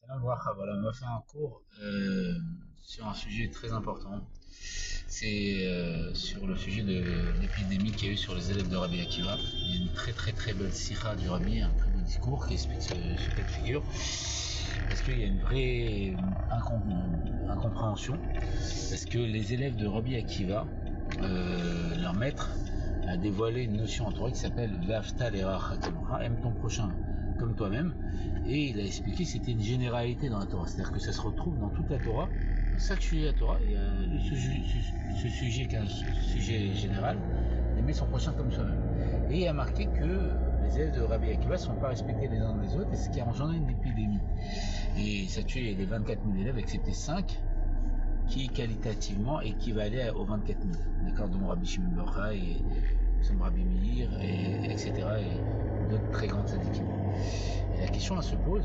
Salam Bracha, voilà, on m'a fait un cours sur un sujet très important. C'est sur le sujet de l'épidémie qu'il y a eu sur les élèves de Rabbi Akiva. Il y a une très très très belle sikha du Rabbi, un très beau discours qui explique ce cas de figure. Parce qu'il y a une vraie incompréhension. Parce que les élèves de Rabbi Akiva, leur maître, a dévoilé une notion en Torah qui s'appelle Vafta l'eracha kamocha, aime ton prochain comme toi-même, et il a expliqué que c'était une généralité dans la Torah, c'est-à-dire que ça se retrouve dans toute la Torah, dans chaque sujet de la Torah, il y a ce sujet qui est un sujet général, d'aimer son prochain comme soi-même. Et il a marqué que les élèves de Rabbi Akiva ne sont pas respectés les uns les autres, et ce qui a engendré une épidémie. Et ça tué les 24 000 élèves, excepté 5, qui qualitativement équivalaient aux 24 000, d'accord, dont Rabbi Shimon bar Yochai et Rabbi Meir, etc., et d'autres très grandes tzadikim. Et la question elle se pose,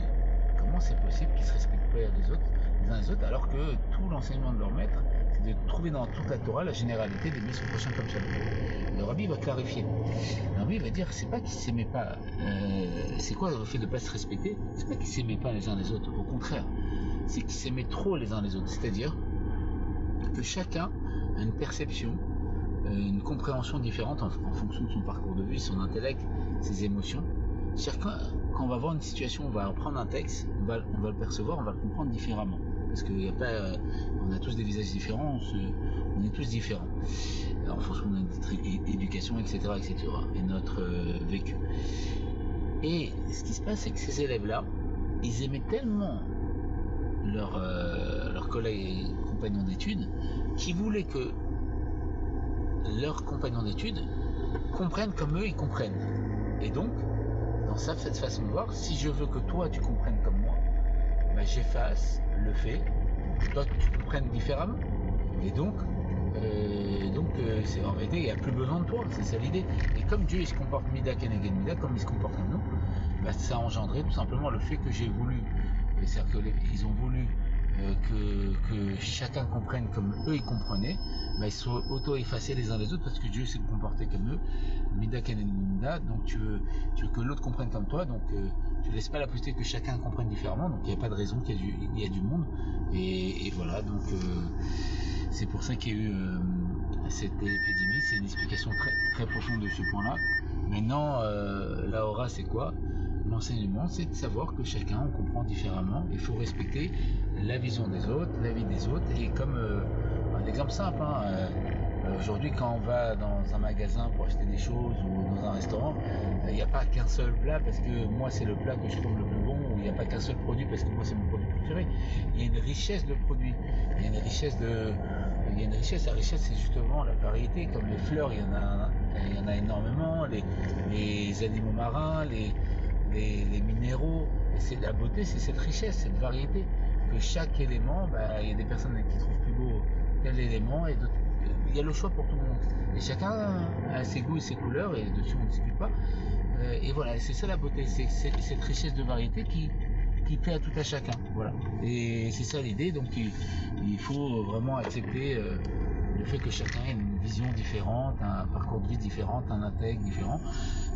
comment c'est possible qu'ils se respectent pas les uns les autres, alors que tout l'enseignement de leur maître, c'est de trouver dans toute la Torah la généralité d'aimer son prochain comme soi. Le Rabbi va clarifier. Le Rabbi va dire, c'est pas qu'ils s'aimaient pas, c'est quoi le fait de ne pas se respecter? C'est pas qu'ils s'aimaient pas les uns les autres, au contraire, c'est qu'ils s'aimaient trop les uns les autres, c'est-à-dire que chacun a une perception, une compréhension différente en fonction de son parcours de vie, son intellect, ses émotions. Chacun, quand on va voir une situation, on va prendre un texte, on va le percevoir, on va le comprendre différemment. Parce qu'il n'y a pas, on a tous des visages différents, on est tous différents, en fonction de notre éducation, etc., et notre vécu. Et ce qui se passe, c'est que ces élèves-là, ils aimaient tellement leurs collègues et compagnons d'études, qu'ils voulaient que leurs compagnons d'études comprennent comme eux ils comprennent. Et donc, dans cette façon de voir, si je veux que toi tu comprennes comme moi, bah, j'efface le fait que toi tu comprennes différemment. Et donc, c'est en vérité, il n'y a plus besoin de toi, c'est ça l'idée. Et comme Dieu il se comporte mida keneged mida, comme il se comporte comme nous, bah, ça a engendré tout simplement le fait que j'ai voulu, c'est-à-dire qu'ils ont voulu que chacun comprenne comme eux ils comprenaient, bah, ils sont auto-effacés les uns les autres parce que Dieu s'est comporté comme eux, mida keneged mida, donc tu veux que l'autre comprenne comme toi, donc tu laisses pas la possibilité que chacun comprenne différemment, donc il n'y a pas de raison qu'il y a du monde, et voilà, donc c'est pour ça qu'il y a eu cette épidémie. C'est une explication très, très profonde de ce point-là. Maintenant, la aura, c'est quoi? L'enseignement, c'est de savoir que chacun, on comprend différemment. Il faut respecter la vision des autres, la vie des autres. Et comme un exemple simple, aujourd'hui, quand on va dans un magasin pour acheter des choses ou dans un restaurant, il n'y a pas qu'un seul plat parce que moi c'est le plat que je trouve le plus bon, ou il n'y a pas qu'un seul produit parce que moi c'est mon produit préféré. Il y a une richesse de produits, il y a une richesse la richesse c'est justement la variété, comme les fleurs, il y en a énormément, les animaux marins, les minéraux, et c'est la beauté, c'est cette richesse, cette variété, que chaque élément, bah, il y a des personnes qui trouvent plus beau tel élément, et d'autres, il y a le choix pour tout le monde. Et chacun a ses goûts et ses couleurs, et dessus on ne discute pas. Et voilà, c'est ça la beauté, c'est cette richesse de variété qui plaît à tout à chacun. Voilà. Et c'est ça l'idée, donc il faut vraiment accepter le fait que chacun ait une vision différente, un parcours de vie différent, un intellect différent,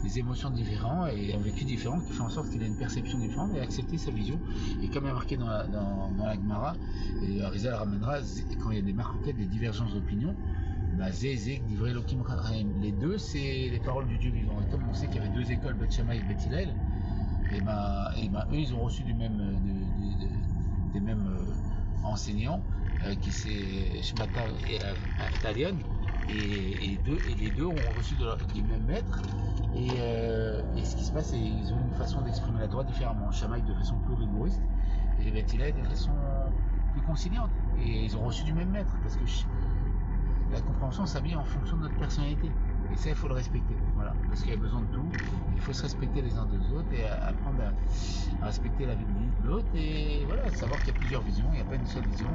des émotions différentes et un vécu différent qui fait en sorte qu'il ait une perception différente, et accepter sa vision. Et comme il y a marqué dans la Gemara, et Arizal ramènera, quand il y a des marquettes, des divergences d'opinion, bah, les deux, c'est les paroles du Dieu vivant. Et comme on sait qu'il y avait deux écoles, Beth Shammai et Beth Hillel, et eux, ils ont reçu des mêmes enseignants, qui c'est Shmata et Aftalion, et les deux ont reçu du même maître, et ce qui se passe, c'est qu'ils ont une façon d'exprimer la Torah différemment. Shammai de façon plus rigoriste, et les Beth Hillel de façon plus conciliante, et ils ont reçu du même maître, parce que la compréhension s'habille en fonction de notre personnalité. Et ça, il faut le respecter. Voilà. Parce qu'il y a besoin de tout. Il faut se respecter les uns des autres et apprendre à respecter la vie de l'autre. Et voilà, savoir qu'il y a plusieurs visions. Il n'y a pas une seule vision.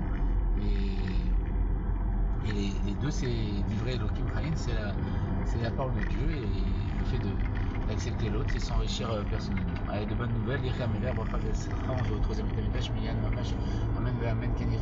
Et les deux, c'est vivre Elohim Chaim, c'est la parole de Dieu. Et le fait d'accepter l'autre, c'est s'enrichir personnellement. Allez, de bonnes nouvelles. L'Irka Mever, Bracha Ve'Sracha, on se retrouve au troisième étage, Miyan, Mamash, Amen, Amen, Ken